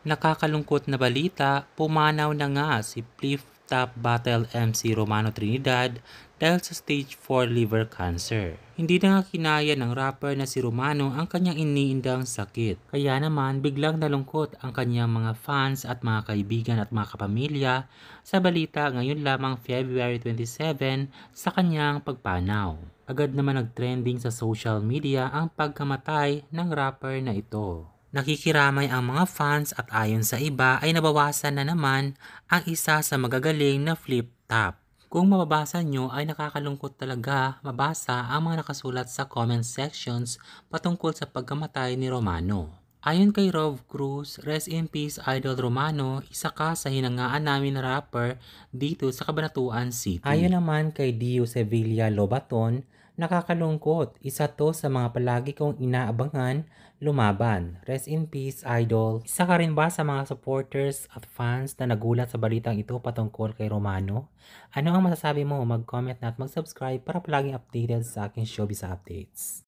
Nakakalungkot na balita, pumanaw na nga si Flip-Top Battle MC Romano Trinidad dahil sa stage 4 liver cancer. Hindi na nga kinaya ng rapper na si Romano ang kanyang iniindang sakit. Kaya naman biglang nalungkot ang kanyang mga fans at mga kaibigan at mga kapamilya sa balita ngayon lamang February 27 sa kanyang pagpanaw. Agad naman nagtrending sa social media ang pagkamatay ng rapper na ito. Nakikiramay ang mga fans at ayon sa iba ay nabawasan na naman ang isa sa magagaling na flip-top. Kung mababasa nyo ay nakakalungkot talaga mabasa ang mga nakasulat sa comment sections patungkol sa pagkamatay ni Romano. Ayon kay Rov Cruz, rest in peace Idol Romano, isa ka sa hinangaan namin na rapper dito sa Cabanatuan City. Ayon naman kay Dio Sevilla Lobaton, nakakalungkot, isa to sa mga palagi kong inaabangan lumaban. Rest in peace, Idol. Isa ka rin ba sa mga supporters at fans na nagulat sa balitang ito patungkol kay Romano? Ano ang masasabi mo? Mag-comment na at mag-subscribe para palaging updated sa aking showbiz updates.